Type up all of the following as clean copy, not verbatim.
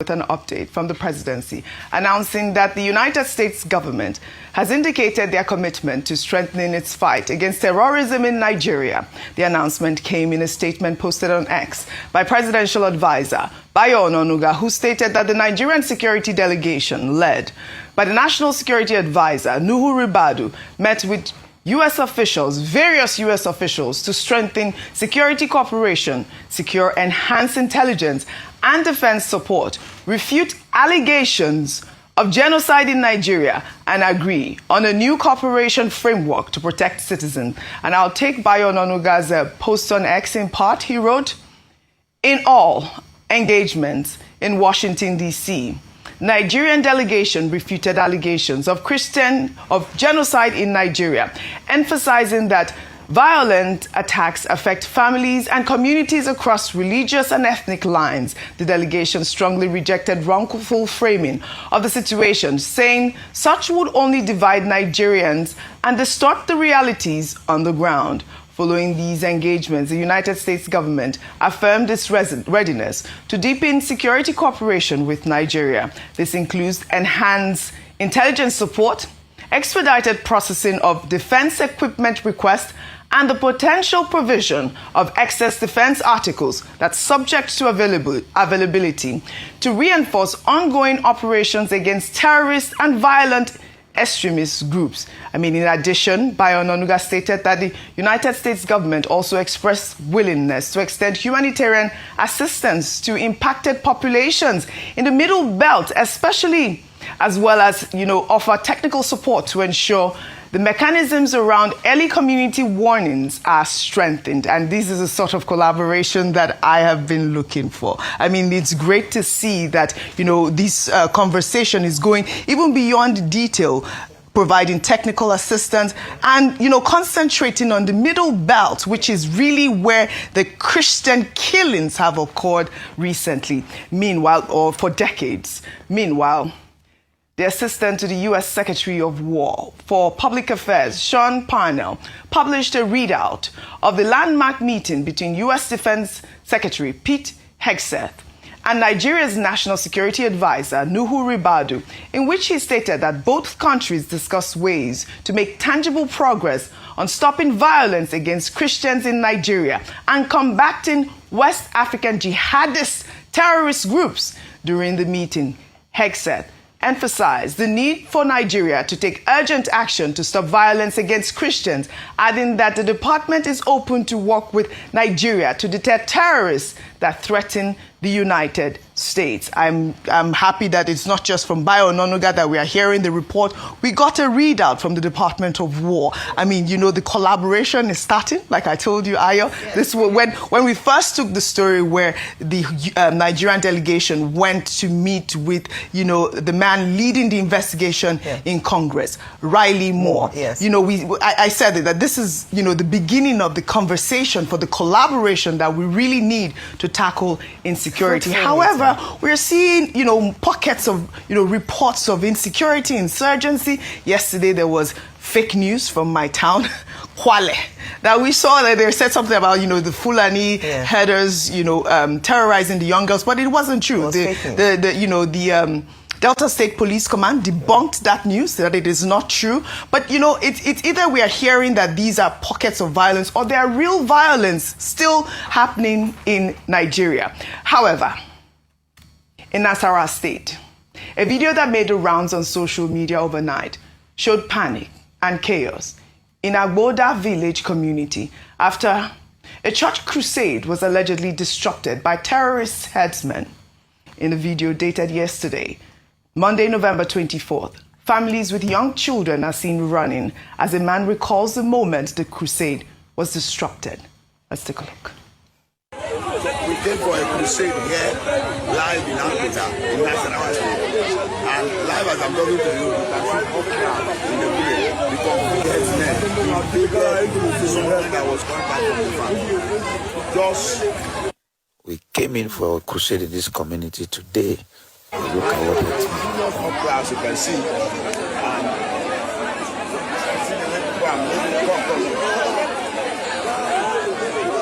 with an update from the presidency announcing that the United States government has indicated their commitment to strengthening its fight against terrorism in Nigeria. The announcement came in a statement posted on X by presidential advisor Bayo Ononuga, who stated that the Nigerian security delegation led by the National Security Advisor Nuhu Ribadu met with various U.S. officials to strengthen security cooperation, secure enhanced intelligence and defense support, refute allegations of genocide in Nigeria, and agree on a new cooperation framework to protect citizens. And I'll take Bayo Ononuga's post on X in part. He wrote, "In all engagements in Washington, D.C., Nigerian delegation refuted allegations of genocide in Nigeria, emphasizing that violent attacks affect families and communities across religious and ethnic lines. The delegation strongly rejected wrongful framing of the situation, saying such would only divide Nigerians and distort the realities on the ground." Following these engagements, the United States government affirmed its readiness to deepen security cooperation with Nigeria. This includes enhanced intelligence support, expedited processing of defense equipment requests, and the potential provision of excess defense articles that's subject to availability to reinforce ongoing operations against terrorist and violent extremist groups. In addition, Bayo Ononuga stated that the United States government also expressed willingness to extend humanitarian assistance to impacted populations in the Middle Belt, especially, as well as, offer technical support to ensure the mechanisms around early community warnings are strengthened. And this is a sort of collaboration that I have been looking for. It's great to see that, this conversation is going even beyond detail, providing technical assistance and, concentrating on the Middle Belt, which is really where the Christian killings have occurred recently. Meanwhile, or for decades. Meanwhile, the assistant to the U.S. Secretary of War for Public Affairs, Sean Parnell, published a readout of the landmark meeting between U.S. Defense Secretary Pete Hegseth and Nigeria's National Security Advisor, Nuhu Ribadu, in which he stated that both countries discussed ways to make tangible progress on stopping violence against Christians in Nigeria and combating West African jihadist terrorist groups. During the meeting, Hegseth emphasized the need for Nigeria to take urgent action to stop violence against Christians, adding that the department is open to work with Nigeria to deter terrorists that threaten the United States. I'm happy that it's not just from Bayo Ononuga that we are hearing the report. We got a readout from the Department of War. The collaboration is starting, like I told you, Ayo. Yes. This was when we first took the story where the Nigerian delegation went to meet with, the man leading the investigation in Congress, Riley Moore. Yes. I said that this is, the beginning of the conversation for the collaboration that we really need to tackle insecurity. However, we're seeing, pockets of, reports of insecurity, insurgency. Yesterday, there was fake news from my town, Kwale, that we saw that they said something about, the Fulani herders, terrorizing the young girls, but it wasn't true. The Delta State Police Command debunked that news, that it is not true. But, it's either we are hearing that these are pockets of violence or there are real violence still happening in Nigeria. However, in Nasarawa State, a video that made the rounds on social media overnight showed panic and chaos in Agboda village community after a church crusade was allegedly disrupted by terrorist headsmen. In a video dated yesterday, Monday, November 24th, families with young children are seen running as a man recalls the moment the crusade was disrupted. Let's take a look. We came for a crusade here, live in Abuja, in Nasarawa State. And live as I'm talking to you, you can see up in the village, the confused headsmen, someone that was coming back from the farm. We came in for a crusade in this community today. Look at what it's up as you can see.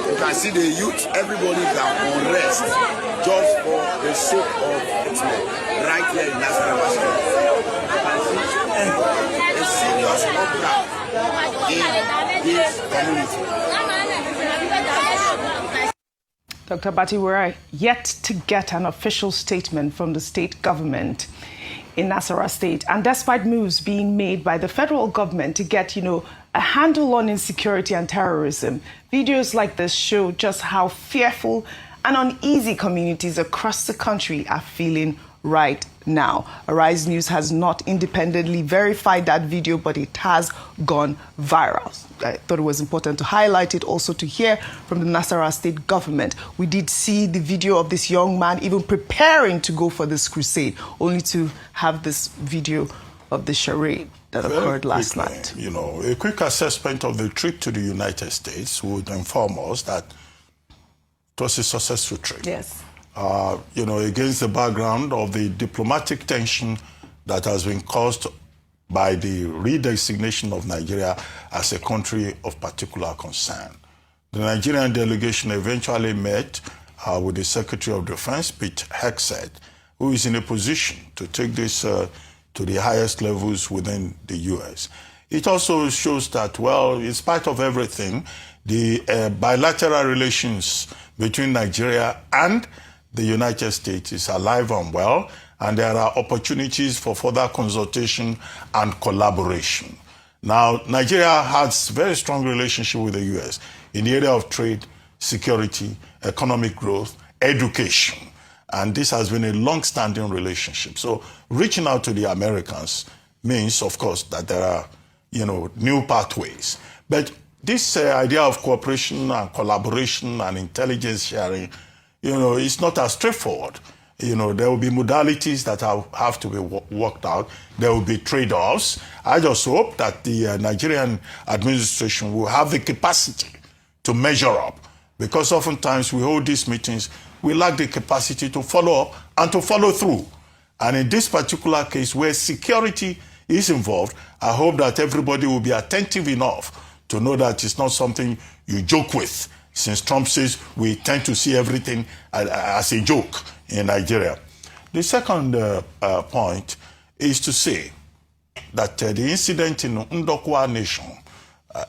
You can see the youth, everybody is on rest just for the sake of its men. community. Dr. Bati, we're yet to get an official statement from the state government in Nasarawa State. And despite moves being made by the federal government to get, a handle on insecurity and terrorism, videos like this show just how fearful and uneasy communities across the country are feeling right now. Arise News has not independently verified that video, but it has gone viral. I thought it was important to highlight it, also to hear from the Nasarawa state government. We did see the video of this young man even preparing to go for this crusade, only to have this video of the charade that occurred last night. A quick assessment of the trip to the United States would inform us that it was a successful trip. Yes. Against the background of the diplomatic tension that has been caused by the redesignation of Nigeria as a country of particular concern. The Nigerian delegation eventually met with the Secretary of Defense, Pete Hegseth, who is in a position to take this to the highest levels within the U.S. It also shows that, in spite of everything, the bilateral relations between Nigeria and the United States is alive and well, and there are opportunities for further consultation and collaboration. Now, Nigeria has very strong relationship with the U.S. in the area of trade, security, economic growth, education. And this has been a long-standing relationship. So reaching out to the Americans means, of course, that there are, new pathways. But this idea of cooperation and collaboration and intelligence sharing, it's not as straightforward. There will be modalities that have to be worked out. There will be trade-offs. I just hope that the Nigerian administration will have the capacity to measure up, because oftentimes we hold these meetings, we lack the capacity to follow up and to follow through. And in this particular case, where security is involved, I hope that everybody will be attentive enough to know that it's not something you joke with, since Trump says we tend to see everything as a joke in Nigeria. The second point is to say that the incident in Ndokwa Nation,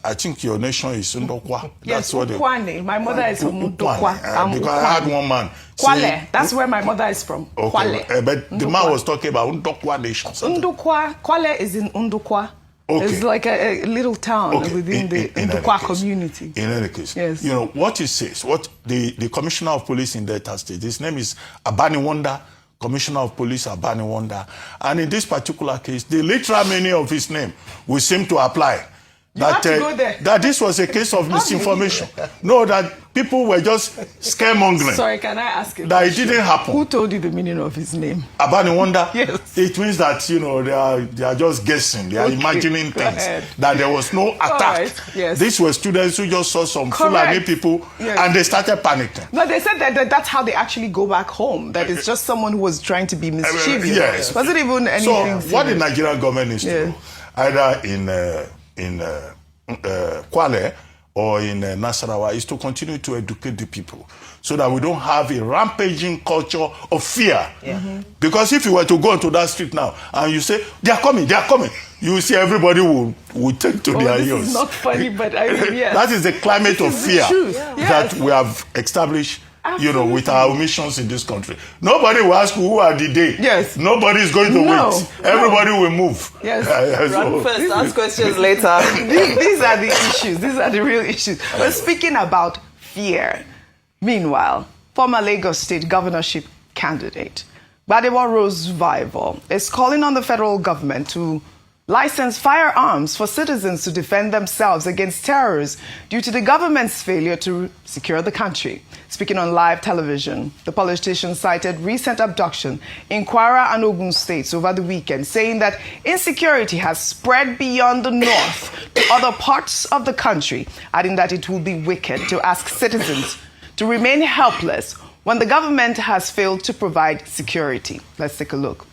I think your nation is Ndokwa. Yes, Ukwane. My mother is from Ndokwa. Because I had one man. Kwale. That's where my mother is from. Okay. Kwale. But the man was talking about Ndokwa Nation. Ndokwa. Kwale is in Ndokwa. Okay. It's like a little town within the Ndokwa community. In any case, yes. What he says, what the Commissioner of Police in Delta State, his name is Abaniwanda, Commissioner of Police Abaniwanda. And in this particular case, the literal meaning of his name will seem to apply. That this was a case of misinformation. No, that people were just scaremongering. Sorry, can I ask you? That it didn't happen. Who told you the meaning of his name? Abaniwanda. Yes. It means that they are just guessing. They are imagining things. That there was no attack. Right. Yes. These were students who just saw some Fulani people and they started panicking. No, they said that that's how they actually go back home. That it's just someone who was trying to be mischievous. Yes. Was it even anything? So what the Nigerian government needs to do, either in Kwale or in Nasarawa, is to continue to educate the people so that we don't have a rampaging culture of fear. Because if you were to go into that street now and you say, they are coming, you will see everybody will take to their ears. This is not funny, but I mean, yes. That is the climate of fear that we have established. Absolutely. With our missions in this country. Nobody will ask who are the day. Yes. Nobody is going to wait. Everybody will move. Yes. Run first, ask questions later. These are the issues. These are the real issues. But speaking about fear, meanwhile, former Lagos State governorship candidate Gbadebo Rose-Vival is calling on the federal government to license firearms for citizens to defend themselves against terrorists due to the government's failure to secure the country. Speaking on live television, the politician cited recent abduction in Kwara and Ogun states over the weekend, saying that insecurity has spread beyond the north to other parts of the country, adding that it would be wicked to ask citizens to remain helpless when the government has failed to provide security. Let's take a look.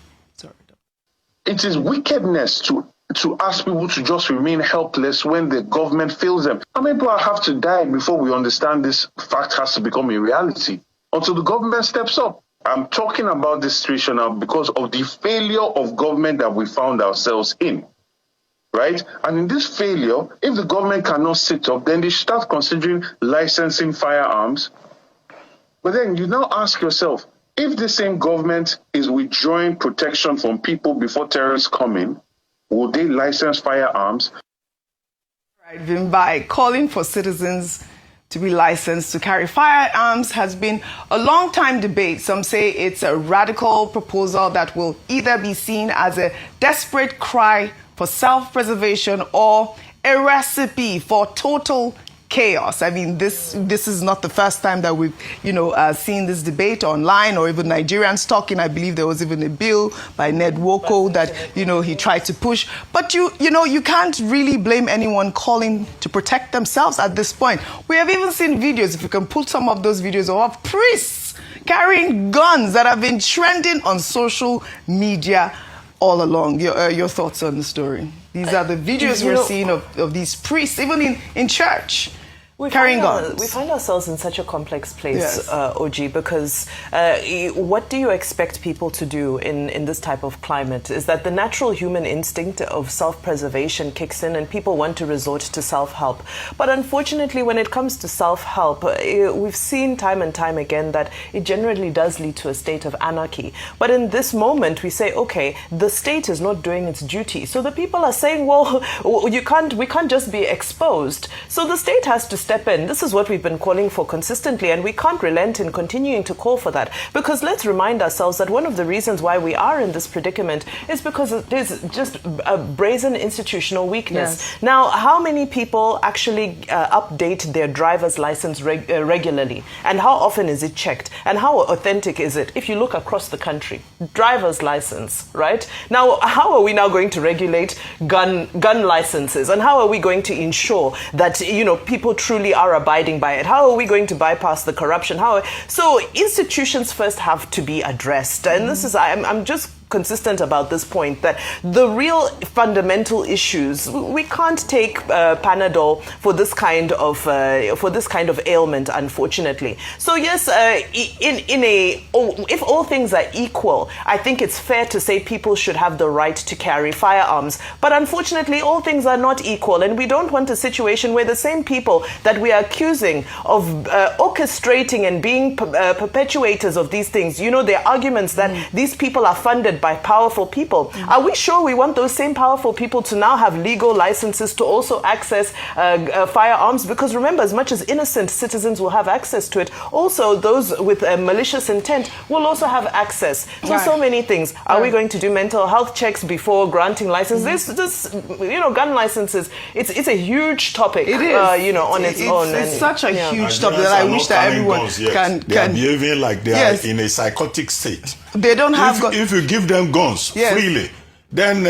It is wickedness to ask people to just remain helpless when the government fails them. How many people have to die before we understand this fact has to become a reality? Until the government steps up. I'm talking about this situation now because of the failure of government that we found ourselves in. right? And in this failure, if the government cannot sit up, then they start considering licensing firearms. But then you now ask yourself, if the same government is withdrawing protection from people before terrorists come in, will they license firearms? Right, by calling for citizens to be licensed to carry firearms has been a long time debate. Some say it's a radical proposal that will either be seen as a desperate cry for self-preservation or a recipe for total chaos. I mean, this is not the first time that we've, seen this debate online or even Nigerians talking. I believe there was even a bill by Ned Nwoko that, he tried to push. But, you can't really blame anyone calling to protect themselves at this point. We have even seen videos, if you can pull some of those videos, of priests carrying guns that have been trending on social media all along. Your thoughts on the story? These are the videos we're seeing of these priests, even in church. Carrying guns. We find ourselves in such a complex place, yes. OG, because what do you expect people to do in this type of climate? Is that the natural human instinct of self-preservation kicks in and people want to resort to self-help. But unfortunately, when it comes to self-help, we've seen time and time again that it generally does lead to a state of anarchy. But in this moment, we say, okay, the state is not doing its duty. So the people are saying, well, we can't just be exposed. So the state has to step in. This is what we've been calling for consistently, and we can't relent in continuing to call for that. Because let's remind ourselves that one of the reasons why we are in this predicament is because there's just a brazen institutional weakness. Yes. Now, how many people actually update their driver's license regularly? And how often is it checked? And how authentic is it? If you look across the country, driver's license, right? Now, how are we now going to regulate gun licenses? And how are we going to ensure that, people truly are abiding by it? How are we going to bypass the corruption? So institutions first have to be addressed. And this is, I'm just consistent about this point, that the real fundamental issues, we can't take Panadol for this kind of ailment, unfortunately. So yes, if all things are equal, I think it's fair to say people should have the right to carry firearms. But unfortunately, all things are not equal, and we don't want a situation where the same people that we are accusing of orchestrating and being perpetuators of these things, their arguments that these people are funded by powerful people. Are we sure we want those same powerful people to now have legal licenses to also access firearms? Because remember, as much as innocent citizens will have access to it, also those with malicious intent will also have access to so many things. Are we going to do mental health checks before granting licenses? This gun licenses, it's a huge topic. It is. On its own. It's such a huge topic that I wish that everyone can. They are behaving like they are in a psychotic state. They don't have guns. If you give them guns freely, then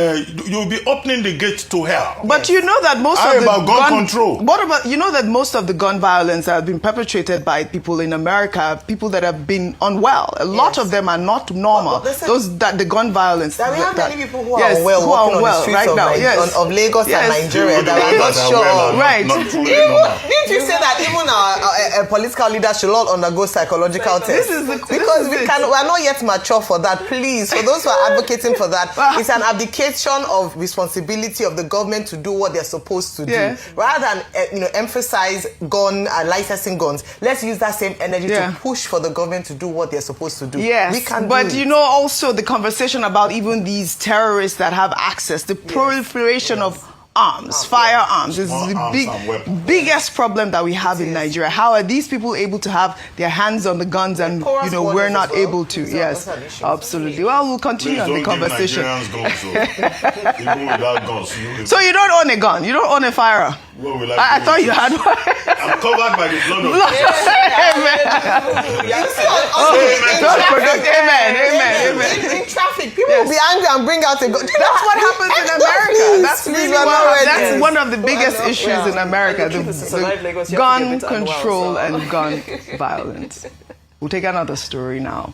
you'll be opening the gate to hell. But you know that most of the gun control. What about that most of the gun violence that have been perpetrated by people in America, people that have been unwell. A lot of them are not normal. The gun violence. That we have many people who are unwell on the streets of Lagos and Nigeria that are not sure. Right. Didn't you say that even our political leaders should all undergo psychological tests? Because we are not yet mature for that. Please, for those who are advocating for that, it's an abdication of responsibility of the government to do what they're supposed to do, rather than emphasize licensing guns. Let's use that same energy to push for the government to do what they're supposed to do. Yes, we can but also the conversation about even these terrorists that have access, the proliferation of firearms is the biggest problem that we have in Nigeria. How are these people able to have their hands on the guns and we're not able to? Yes, absolutely. Well, we'll continue on the conversation. Even without guns, so you don't own a gun? You don't own a firearm? I thought you had one. I'm covered by the blood of Amen. In traffic, people will be angry and bring out a gun. That's what happens in America. That's one of the biggest issues in America, the gun control and gun violence. We'll take another story now.